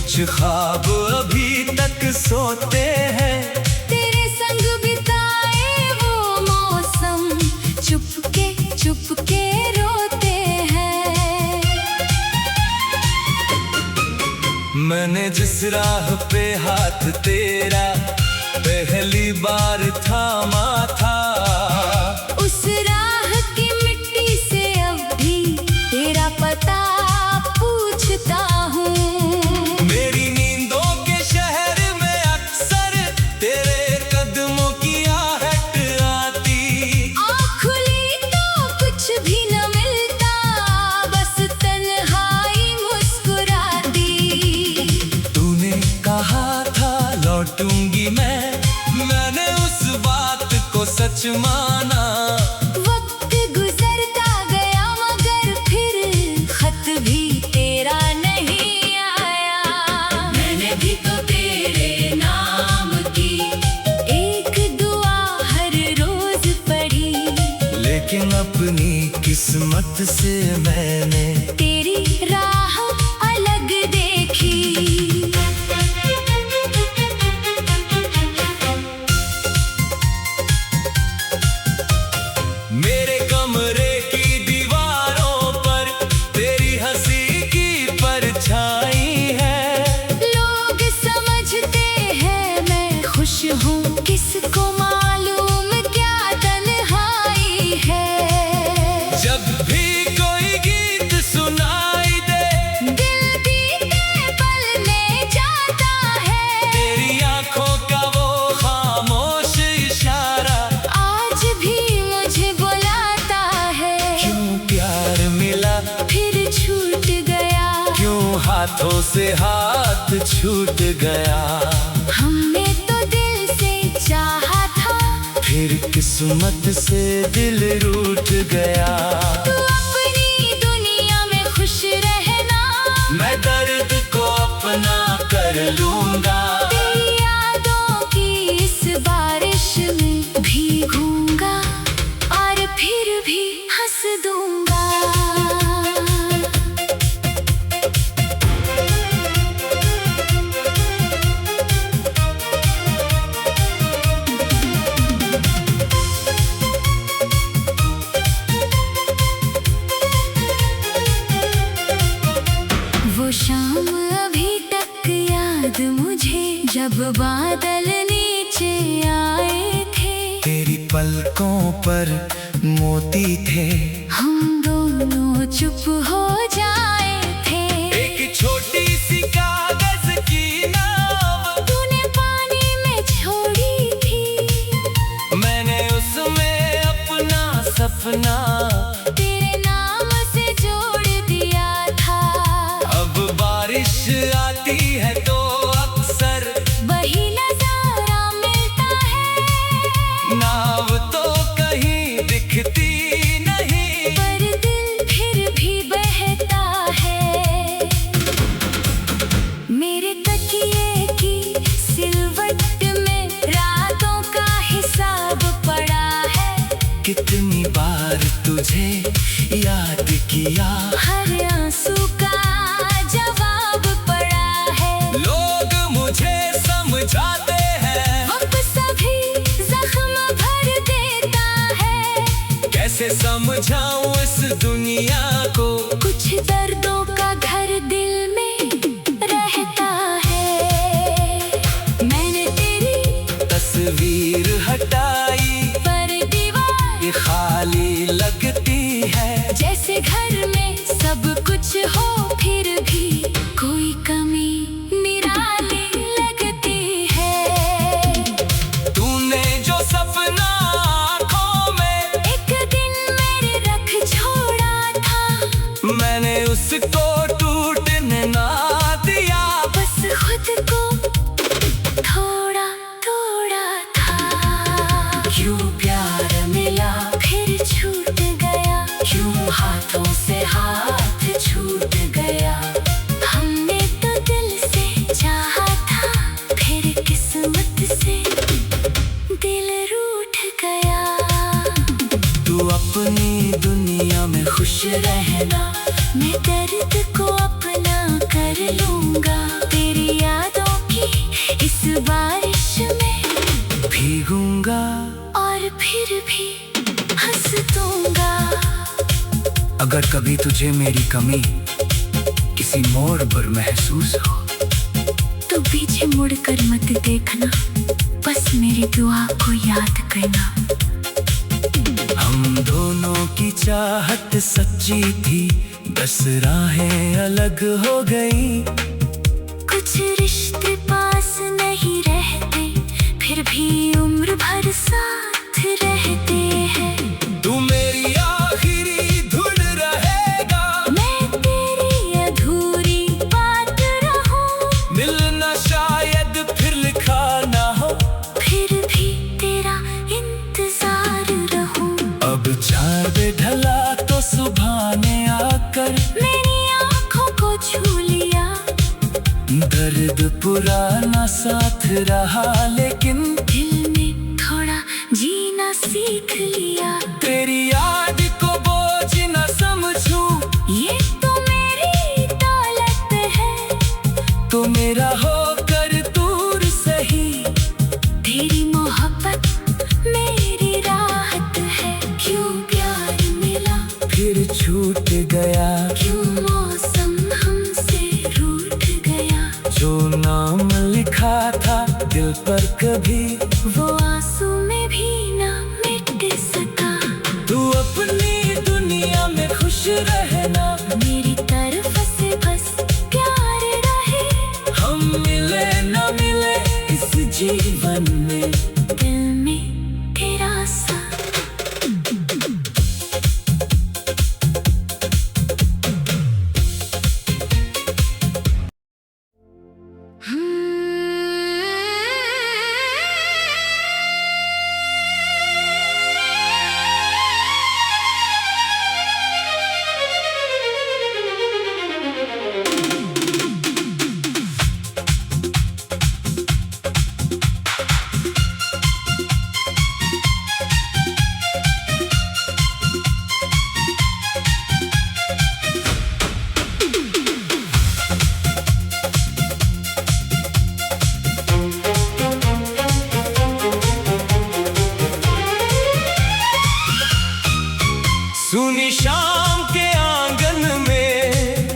कुछ ख्वाब अभी तक सोते हैं। तेरे संग बिताए वो मौसम चुपके चुपके रोते हैं। मैंने जिस राह पे हाथ तेरा पहली बार थामा था, उस राह की मिट्टी से अब भी तेरा पता पूछता हूँ। मेरी नींदों के शहर में अक्सर तेरे कदमों की आहट आती। आँख खुली तो कुछ भी न मिलता, बस तन्हाई मुस्कुराती। तूने कहा था लौटूंगी मैंने उस बात को सच माना। वक्त गुजरता गया मगर फिर खत भी तेरा नहीं आया। मैंने भी तो तेरे नाम की एक दुआ हर रोज पढ़ी, लेकिन अपनी किस्मत से मैंने तेरी राह अलग देखी। मेरे कमरे की दीवारों पर तेरी हंसी की परछाई है। लोग समझते हैं मैं खुश हूँ, किसको मालूम क्या तन्हाई है। जब भी कोई गीत सुनाई दे, दिल बीते पल में जाता है। तेरी आंखों का वो खामोश इशारा आज भी मुझे बुलाता है। क्यों प्यार मिला फिर छूट गया, क्यों हाथों से हाथ छूट गया। हमने तो दिल से चाहा था, फिर किस्मत से दिल रूठ गया। तू अपनी दुनिया में खुश रहना, मैं दर्द को अपना कर लूंगा। तेरी यादों की इस बारिश में भीगूंगा और फिर भी हंस दूंगा। वो शाम अभी तक याद मुझे, जब बादल नीचे आए थे। तेरी पलकों पर मोती थे, हम दोनों चुप हो जाए थे। एक छोटी सी कागज की नाव तूने पानी में छोड़ी थी, मैंने उसमें अपना सपना तेरे नाम से जोड़ दिया था। अब बारिश आती है तो अक्सर वही नजारा मिलता है, नाव तो कहीं दिखती नहीं, पर दिल फिर भी बहता है। मेरे तकिए की सिलवट में रातों का हिसाब पड़ा है। कितनी बार तुझे याद किया, हर आंसू का जवाब पड़ा है। लोग मुझे समझाते हैं, वक्त सभी जख्म भर देता है। कैसे समझाऊं इस दुनिया को, कुछ दर्दों का घर दिल में रहता है। मैंने तेरी तस्वीर हटाई, पर दीवार खाली लगती है। जैसे घर में सब कुछ हो फिर भी कोई कमी निराली लगती है। तूने जो सपना आँखों में एक दिन मेरे रख छोड़ा था, मैंने उसको अगर कभी तुझे मेरी कमी किसी मोड़ पर महसूस हो तो पीछे मुड़कर मत देखना, बस मेरी दुआ को याद करना। हम दोनों की चाहत सच्ची थी, बस राहें अलग हो गई। कुछ रिश्ते पास नहीं रहते, फिर भी उम्र भर साथ रहते हैं। तू मेरी आखिरी धुन रहेगा, मैं तेरी अधूरी बात रहूं। मिलना शायद फिर लिखा ना हो, फिर भी तेरा इंतजार रहूं। अब चाँद ढला तो सुबह ने आकर मेरी आंखों को छू लिया। दर्द पुराना साथ रहा, लेकिन दिल में थोड़ा जीना सीख लिया। तेरी याद को बोझ न समझूं, ये तो मेरी दौलत है, तो मेरा होकर दूर सही। तेरी मोहब्बत मेरी राहत है। क्यों प्यार मिला फिर छूट गया, क्यों मौसम हमसे रूठ गया। जो नाम लिखा था दिल पर कभी वो आंसू में भी ना मिट सका। तू अपनी दुनिया में खुश रहना, मेरी तरफ से बस प्यार रहे। हम मिले न मिले इस जीवन में, दिल में तेरा सा सुनी शाम के आंगन में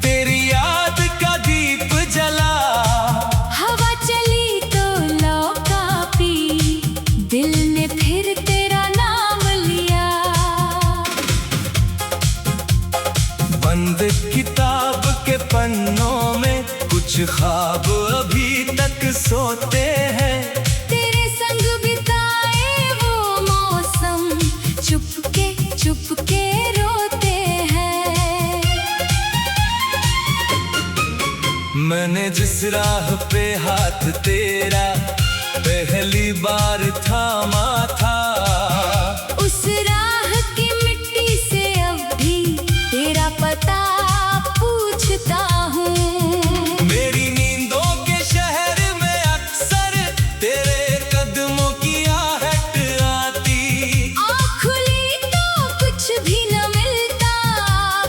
तेरी याद का दीप जला। हवा चली तो लौका पी, दिल ने फिर तेरा नाम लिया। बंद किताब के पन्नों में कुछ ख्वाब अभी तक सोते हैं। तेरे संग बिताए वो मौसम चुपके रोते हैं। मैंने जिस राह पे हाथ तेरा पहली बार थामा था, उस राह की मिट्टी से अब भी तेरा पता पूछता हूँ। मेरी नींदों के शहर में अक्सर तेरे कदमों की आहट आती। आँख खुली तो कुछ भी न मिलता,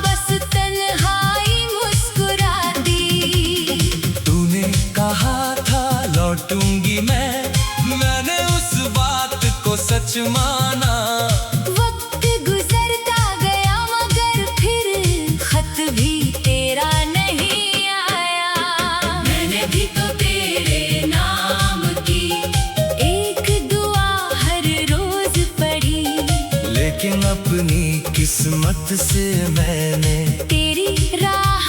बस तन्हाई मुस्कुराती। तूने कहा था लौटूंगी मैंने उस बात को सच माना। वक्त गुजरता गया मगर फिर खत भी तेरा नहीं आया। मैंने भी तो तेरे नाम की एक दुआ हर रोज पढ़ी, लेकिन अपनी किस्मत से मैंने तेरी राह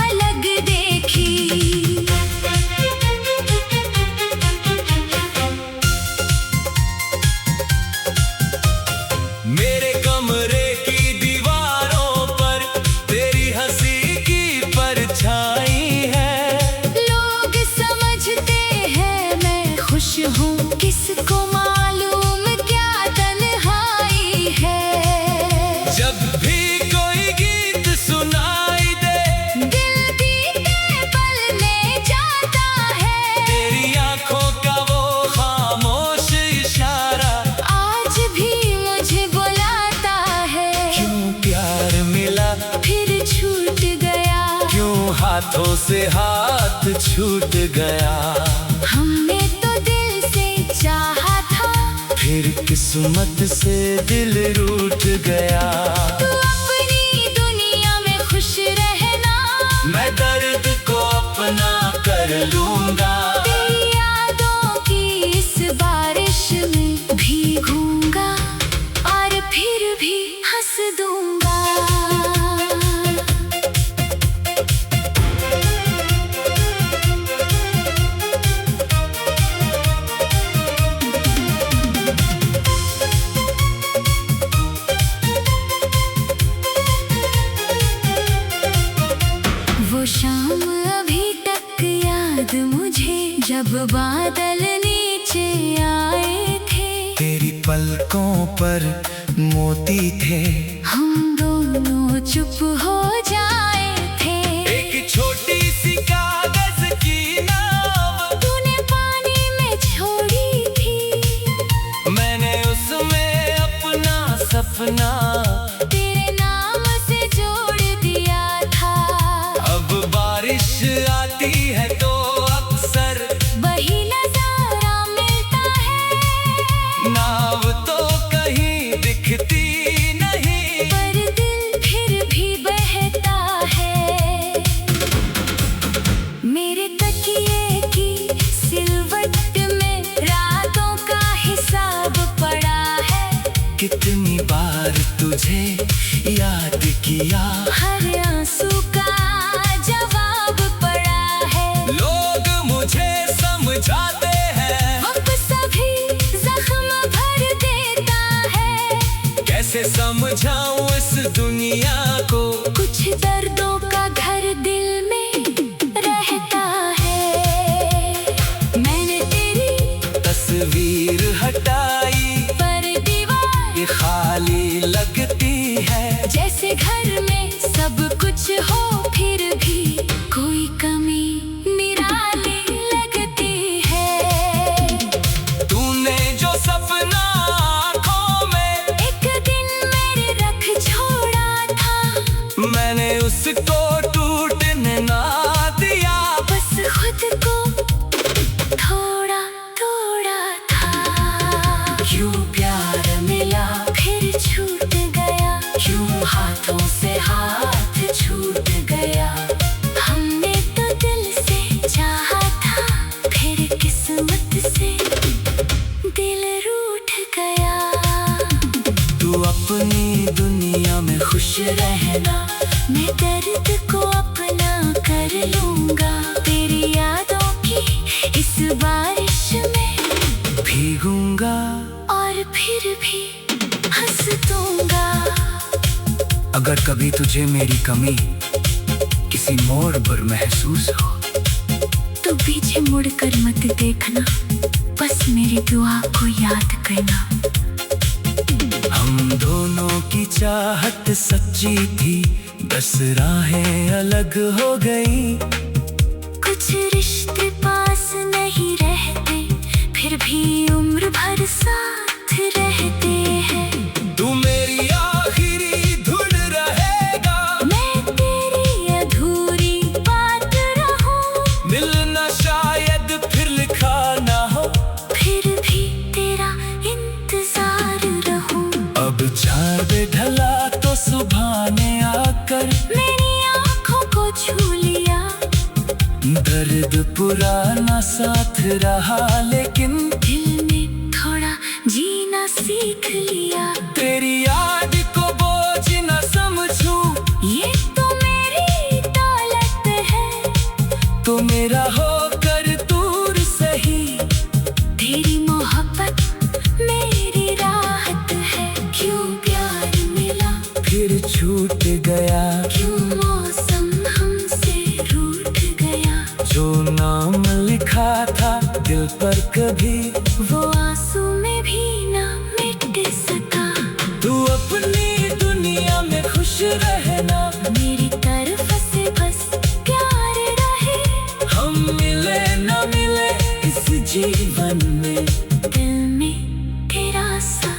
अलग देखी। मेरे कमरे की दीवारों पर तेरी हंसी की परछाई है। लोग समझते हैं मैं खुश हूँ, किसको मालूम क्या तन्हाई है। जब भी कोई गीत सुनाई दे, दिल बीते पल में जाता है। तेरी आंखों का वो खामोश इशारा आज भी मुझे बुलाता है। क्यों प्यार मिला फिर छूट गया, क्यों हाथों से हाथ छूट गया। हमने तो दिल से चाहा था, फिर किस्मत से दिल रूठ गया। तू अपनी कर लूंगा। तेरी यादों की इस बारिश में भीगूंगा और फिर भी हंस दूंगा। वो शाम अभी तक याद मुझे, जब बादल नीचे आए थे। तेरी पलकों पर मोती थे, हम दोनों चुप हो जाए थे। एक छोटी सी कागज की नाव तूने पानी में छोड़ी थी, मैंने उसमें अपना सपना तेरे नाम से जोड़ दिया था। अब बारिश आती है तो अक्सर वही नजारा मिलता है, नाव तो कहीं दिखती नहीं, पर दिल फिर भी बहता है। मेरे तकिए की सिलवट में रातों का हिसाब पड़ा है। कितनी बार तुझे याद किया, हर आंसू का जवाब पड़ा है। लोग मुझे समझाते हैं, वक्त सभी जख्म भर देता है। कैसे समझाऊं इस दुनिया को, कुछ दर्दों का घर दिल में रहता है। मैंने तेरी तस्वीर हटाई, पर दीवार ये खाली लगती है। जैसे घर में सब कुछ हो, फिर भी कोई कमी निराली लगती है। तूने जो सपना आँखों में एक दिन मेरे रख छोड़ा था, मैंने उसको टूटने ना दिया। बस खुद को थोड़ा थोड़ा था। क्यों प्यार मिला फिर छूट गया, क्यों हाथों से हाथ छूट गया। हमने तो दिल से चाहा था, फिर किस्मत से दिल रूठ गया। तू अपनी दुनिया में खुश रहना, मैं दर्द को अपना कर लूंगा। तेरी यादों की इस बारिश में भीगूंगा। और फिर भी हंस दूंगा। अगर कभी तुझे मेरी कमी किसी मोड़ पर महसूस हो, तो पीछे मुड़कर मत देखना, बस मेरी दुआ को याद करना। हम दोनों की चाहत सच्ची थी, बस राहें अलग हो गई। कुछ रिश्ते पास नहीं रहते, फिर भी उम्र भर साथ रहते हैं। तू मेरी आखिरी धुन रहेगा, मैं तेरी अधूरी बात रहूं, मिलना शायद फिर लिखा ना हो, फिर भी तेरा इंतजार रहूं। अब चांद ढला तो सुबह ने आकर मेरी आंखों को छू लिया। दर्द पुराना साथ रहा, लेकिन दिल ने थोड़ा जीना सीख लिया। तेरी याद को बोझ न समझूं, ये तो मेरी दौलत है, तो मेरा होकर दूर सही। तेरी मोहब्बत मेरी राहत है। क्यों प्यार मिला फिर छूट गया, क्यों मौसम हमसे रूठ गया। जो नाम लिखा था दिल पर कभी, वो आंसू में भी ना मिट सका। तू अपनी दुनिया में खुश रहना, मेरी तरफ से बस प्यार रहे। हम मिले न मिले इस जीवन में, दिल में तेरा सा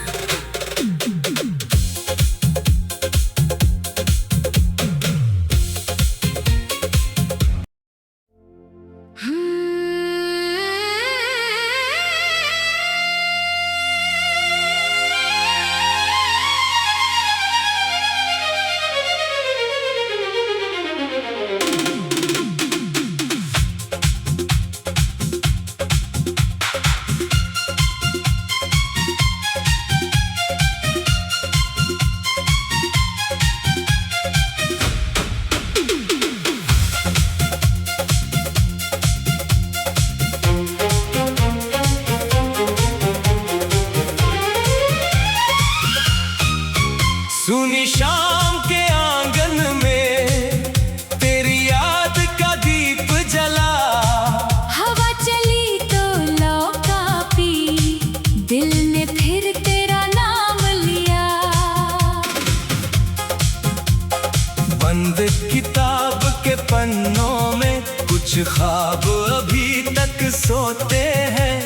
अभी तक सोते हैं।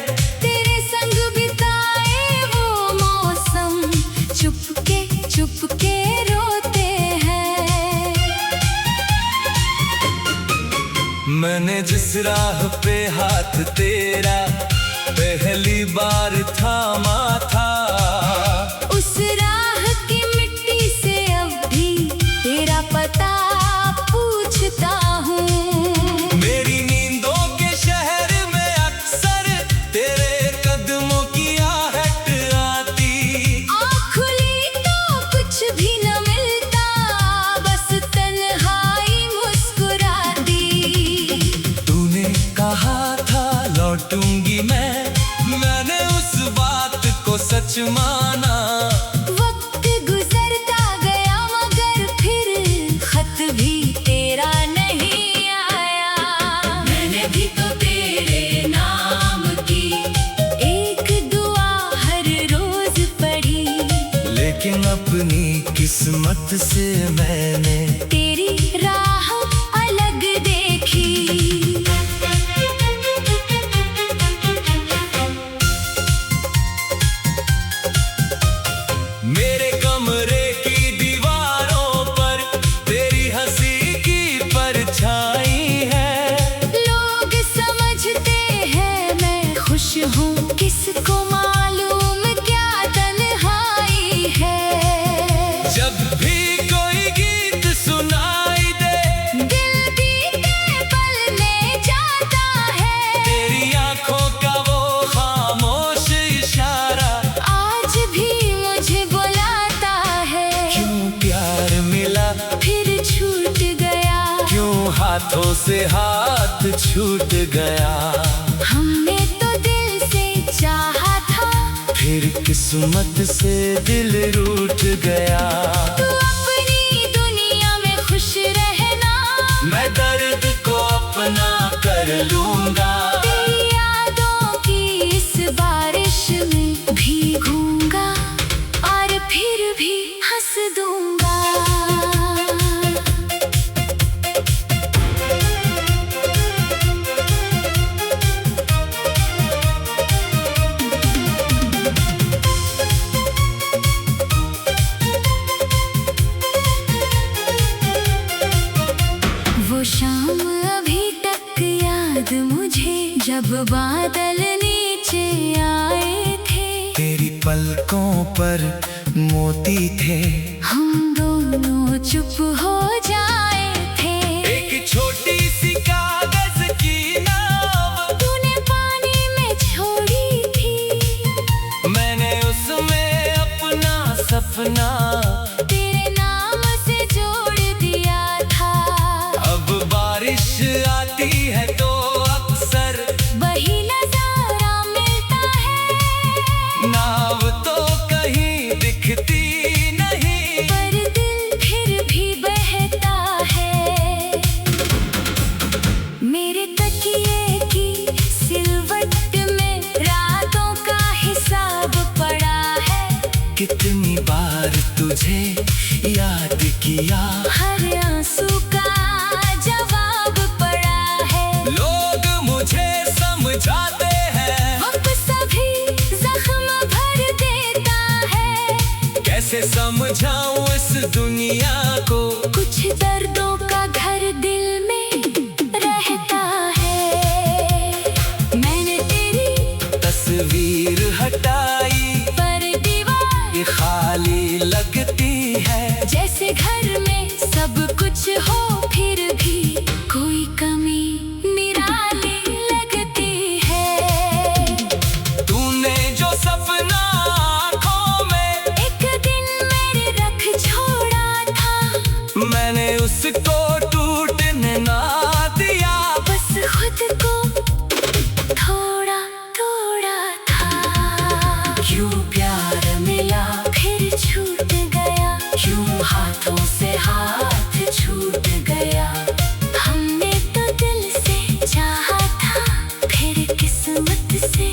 तेरे संग बिताए वो मौसम चुपके चुपके रोते हैं। मैंने जिस राह पे हाथ तेरा पहली बार थामा था, उस राह की मिट्टी से अब भी तेरा पता पूछता हूँ। मेरी नींदों के शहर में अक्सर तेरे कदमों की आहट आती। आँख खुली तो कुछ भी न मिलता, बस तन्हाई मुस्कुराती। तूने कहा था लौटूंगी मैंने उस बात को सच माना। वक्त गुजरता गया मगर फिर खत भी तेरा नहीं आया। मैंने भी तो तेरे नाम की एक दुआ हर रोज पढ़ी, लेकिन अपनी किस्मत से मैंने तेरी राह अलग देखी। मेरे कमरे की दीवारों पर तेरी हंसी की परछाई है। लोग समझते हैं मैं खुश हूँ, किसको मालूम क्या तन्हाई है। जब भी कोई गीत सुनाई दे, दिल बीते पल में जाता है। तेरी आंखों का वो खामोश इशारा आज भी मुझे बुलाता है। क्यों प्यार मिला फिर छूट गया, क्यों हाथों से हाथ छूट गया। हमने तो दिल से चाहा था, फिर किस्मत से दिल रूठ गया। तू अपनी दुनिया में खुश रहना, मैं दर्द को अपना कर लूंगा। तेरी यादों की इस बारिश में भीगूंगा और फिर भी हंस दूंगा। वो शाम अभी तक याद मुझे, जब बादल नीचे आए थे। तेरी पलकों पर मोती थे, हम दोनों चुप हो जाए थे। एक छोटी सी कागज की नाव तूने पानी में छोड़ी थी, मैंने उसमें अपना सपना तेरे नाम से जोड़ दिया था। अब बारिश आती है तो अक्सर वही नजारा मिलता है, नाव तो कहीं दिखती नहीं, पर दिल फिर भी बहता है। मेरे तकिए की सिलवट में रातों का हिसाब पड़ा है। कितनी बार तुझे याद किया, हर आंसू का जवाब पड़ा है। लोग मुझे समझाते हैं, वक्त सभी जख्म भर देता है। कैसे समझाऊं इस दुनिया को, कुछ दर्दों का घर दिल में रहता है। मैंने तेरी तस्वीर हटाई, पर दीवार ये खाली लगती है। जैसे घर में सब कुछ हो फिर भी कोई कमी निराली लगती है। तूने जो सपना आँखों में एक दिन मेरे रख छोड़ा था, मैंने उसको टूटने ना दिया। बस खुद को थोड़ा थोड़ा था। क्यों प्यार मिला फिर छूट गया, क्यों हाथों से हाथ छूट गया। हमने तो दिल से चाहा था, फिर किस्मत से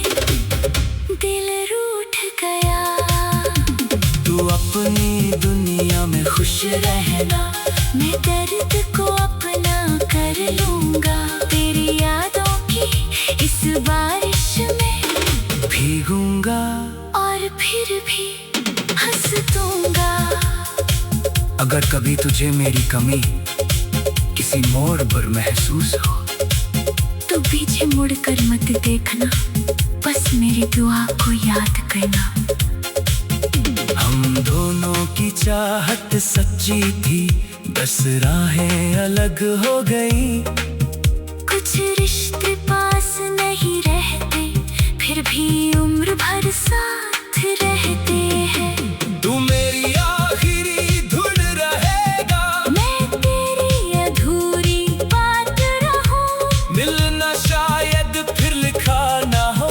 दिल रूठ गया। तू अपनी दुनिया में खुश रहना, मैं दर्द को अपना कर लूंगा। तेरी यादों अगर कभी तुझे मेरी कमी किसी मोड़ पर महसूस हो तो पीछे मुड़कर मत देखना, बस मेरी दुआ को याद करना। हम दोनों की चाहत सच्ची थी, बस राहें अलग हो गई। कुछ रिश्ते पास नहीं रहते, फिर भी उम्र भर साथ रहते हैं। तू मेरी आखिरी धुन रहेगा, मैं तेरी अधूरी बात रहूं। मिलना शायद फिर लिखा ना हो,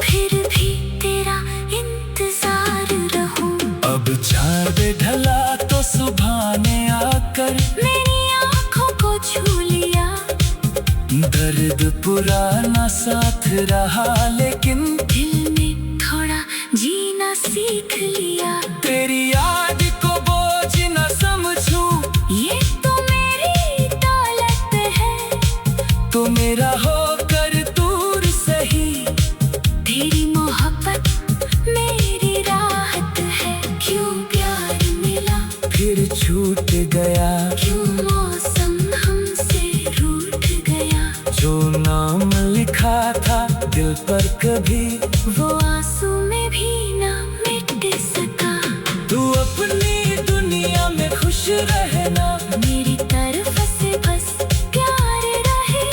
फिर भी तेरा इंतजार रहूं। अब चांद ढला तो सुबह ने आकर मेरी आंखों को छू लिया। दर्द पुराना साथ रहा, लेकिन दिल में थोड़ा जीना सीख लिया। तेरी याद को बोझ न समझूं, ये तो मेरी दौलत है, तो मेरा होकर दूर सही। तेरी मोहब्बत मेरी राहत है। क्यों प्यार मिला फिर छूट गया, क्यों मौसम हमसे रूठ गया। जो नाम लिखा था दिल पर कभी वो आंसू में भी ना मिट सका। तू अपनी दुनिया में खुश रहना, मेरी तरफ से बस प्यार रहे।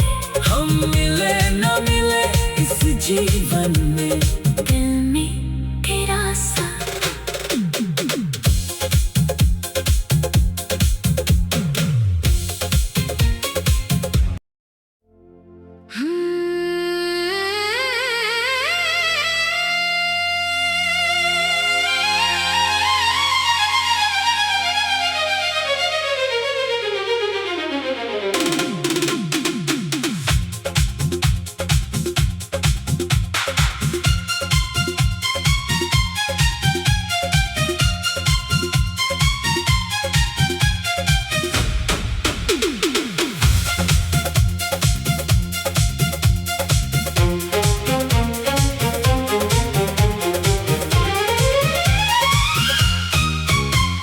हम मिले न मिले इस जीवन में, दिल में तेरा सा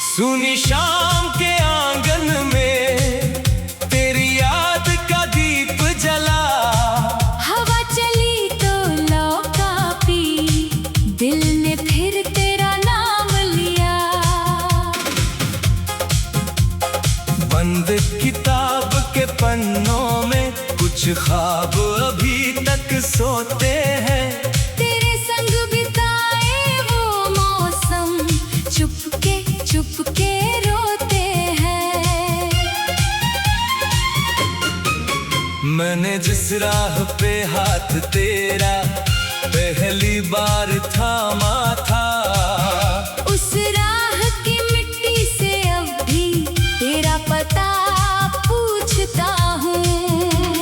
सुनी शाम के आंगन में तेरी याद का दीप जला। हवा चली तो लौका पी, दिल ने फिर तेरा नाम लिया। बंद किताब के पन्नों में कुछ ख्वाब अभी तक सोते हैं। तेरे संग बिताए वो मौसम चुपके रोते हैं। मैंने जिस राह पे हाथ तेरा पहली बार थामा था, उस राह की मिट्टी से अब भी तेरा पता पूछता हूँ।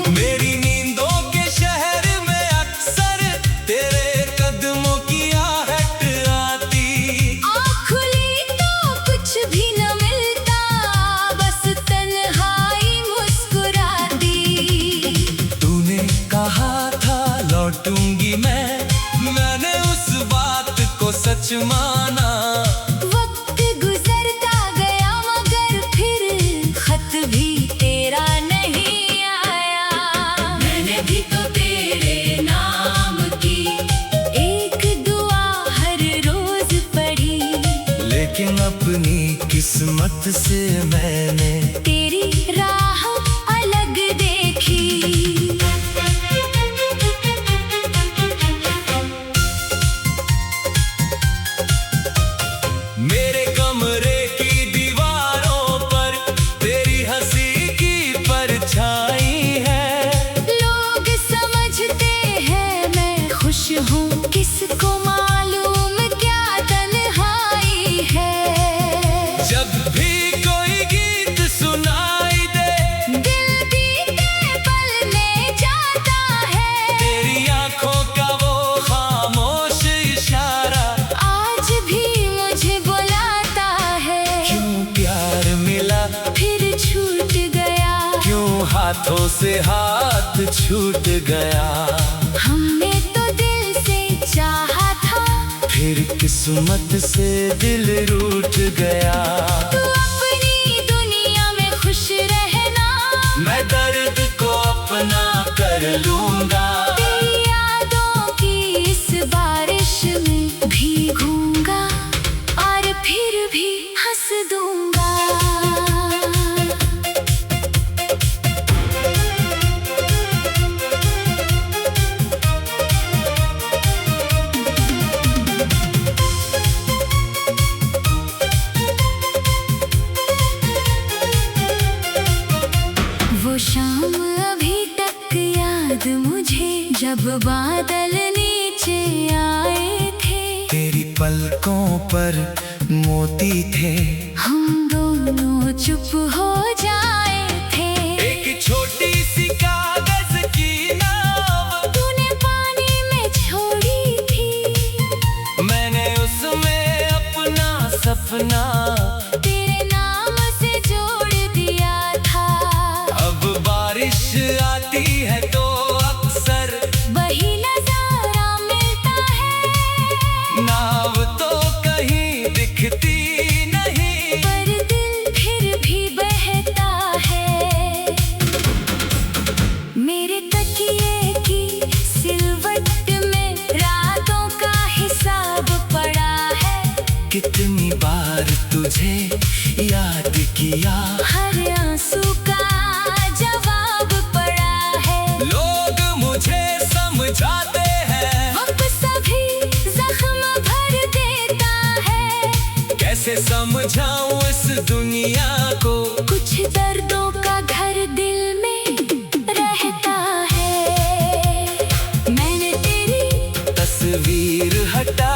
मेरी नींदों के शहर में अक्सर तेरे कदमों की आहट आती। आँख खुली तो कुछ भी न मिलता, बस तन्हाई मुस्कुराती। तूने कहा था लौटूंगी मैंने उस बात को सच माना। वक्त गुजरता गया मगर फिर खत भी तेरा नहीं आया। मैंने भी तो तेरे नाम की एक दुआ हर रोज पढ़ी, लेकिन अपनी किस्मत से मैंने तेरी राह अलग देखी। मेरे कमरे की दीवारों पर तेरी हंसी की परछाई है। लोग समझते हैं मैं खुश हूँ, किसको मालूम क्या तन्हाई है। जब भी कोई गीत सुनाई दे, दिल बीते पल में जाता है। तेरी आंखों का वो खामोश इशारा आज भी मुझे बुलाता है। क्यों प्यार मिला फिर छूट गया, क्यों हाथों से हाथ छूट गया। हमने तो दिल से चाहा था, फिर किस्मत से दिल रूठ गया। तू अपनी लूंगा। तेरी यादों की इस बारिश में भीगूंगा और फिर भी हंस दूंगा। वो शाम अभी तक याद मुझे, जब बादल नीचे आए थे। तेरी पलकों पर मोती थे, हम दोनों चुप हो जाए थे। एक छोटी सी कागज की नाव तूने पानी में छोड़ी थी, मैंने उसमें अपना सपना तेरे नाम से जोड़ दिया था। अब बारिश आती है तो अक्सर वही नजारा मिलता है, नाव तो कहीं दिखती नहीं, पर दिल फिर भी बहता है। मेरे तकिए की सिलवट में रातों का हिसाब पड़ा है। कितनी बार तुझे याद किया, हर आंसू का जवाब पड़ा है। लोग मुझे समझाते हैं, वक्त सभी जख्म भर देता है। कैसे समझाऊं इस दुनिया को, कुछ दर्दों का घर दिल में रहता है। मैंने तेरी तस्वीर हटा